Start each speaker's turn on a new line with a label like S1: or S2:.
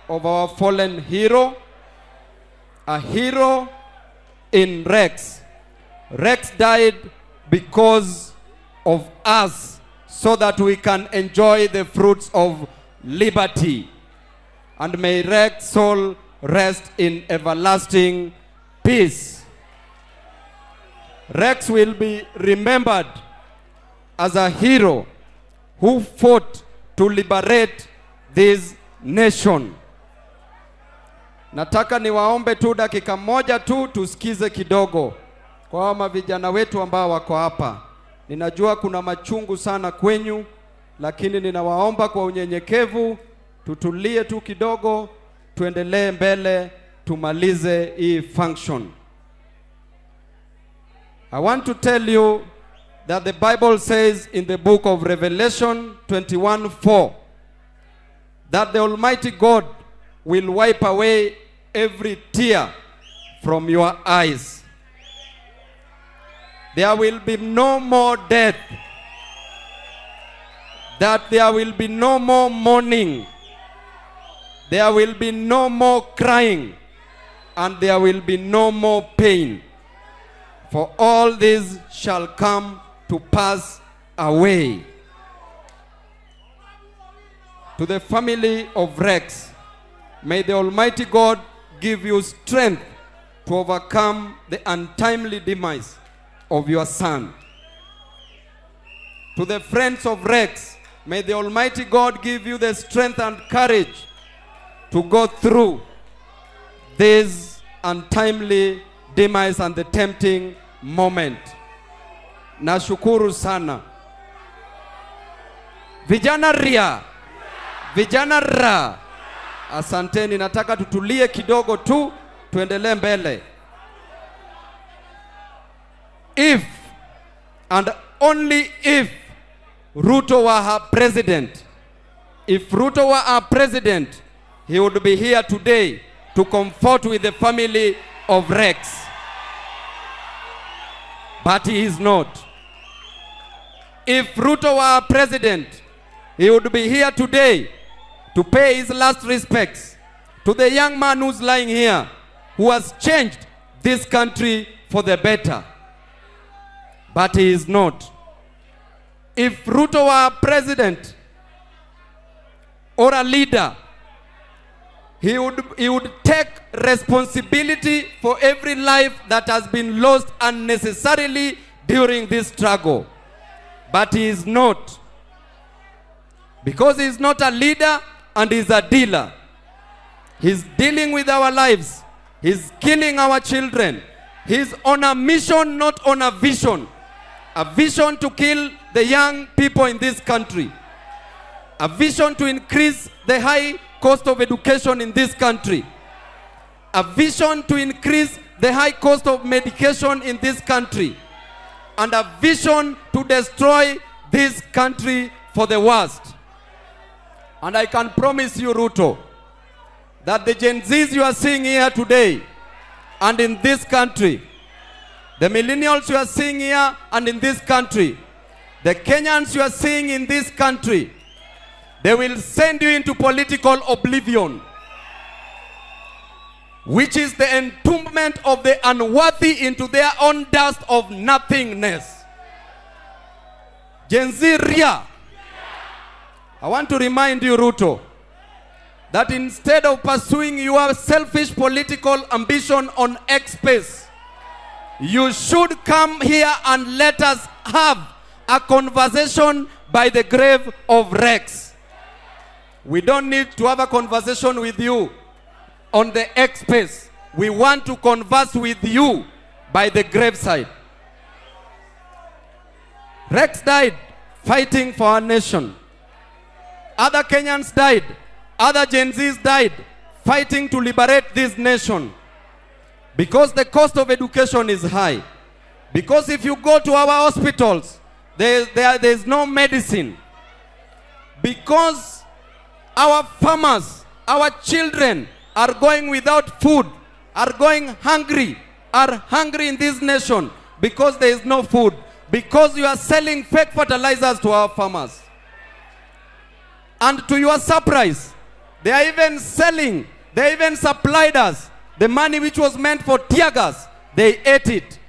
S1: of our fallen hero, a hero in Rex. Rex died because of us, so that we can enjoy the fruits of liberty. And may Rex's soul rest in everlasting peace. Rex will be remembered as a hero who fought to liberate this nation. Nataka niwaombe tu dakika moja tu tusikize kidogo kwa mavijana wetu ambao wako hapa. Ninajua kuna machungu sana kwenyu, lakini ninawaomba kwa unyenyekevu tutulie tu kidogo, tuendelee mbele, tumalize hii function. I want to tell you that the Bible says in the book of Revelation 21:4 that the Almighty God will wipe away every tear from your eyes. There will be no more death. That there will be no more mourning. There will be no more crying. And there will be no more pain. For all this shall come to pass away. To the family of Rex, may the Almighty God give you strength to overcome the untimely demise of your son. To the friends of Rex, may the Almighty God give you the strength and courage to go through this untimely demise and the tempting moment. Nashukuru sana. Vijana ria. Vijana ra. Asanteni, nataka tutulie kidogo tu, tuendelee mbele. If and only if Ruto were her president, if Ruto were our president, he would be here today to comfort with the family of Rex. But he is not. If Ruto were our president, he would be here today to pay his last respects to the young man who's lying here, who has changed this country for the better. But he is not. If Ruto were a president or a leader, he would take responsibility for every life that has been lost unnecessarily during this struggle. But he is not. Because he is not a leader and he is a dealer. He's dealing with our lives. He's killing our children. He's on a mission, not on a vision. A vision to kill the young people in this country. A vision to increase the high cost of education in this country. A vision to increase the high cost of medication in this country. And a vision to destroy this country for the worst. And I can promise you, Ruto, that the Gen Zs you are seeing here today and in this country, the millennials you are seeing here and in this country, the Kenyans you are seeing in this country, they will send you into political oblivion, which is the entombment of the unworthy into their own dust of nothingness. Gen Z Ria. I want to remind you, Ruto, that instead of pursuing your selfish political ambition on X space, you should come here and let us have a conversation by the grave of Rex. We don't need to have a conversation with you on the X space. We want to converse with you by the graveside. Rex died fighting for our nation. Other Kenyans died. Other Gen Zs died fighting to liberate this nation. Because the cost of education is high. Because if you go to our hospitals, there's no medicine. Because our farmers, our children are going without food, are going hungry, are hungry in this nation because there is no food. Because you are selling fake fertilizers to our farmers. And to your surprise, They are even selling. They even supplied us the money which was meant for tear gas. They ate it.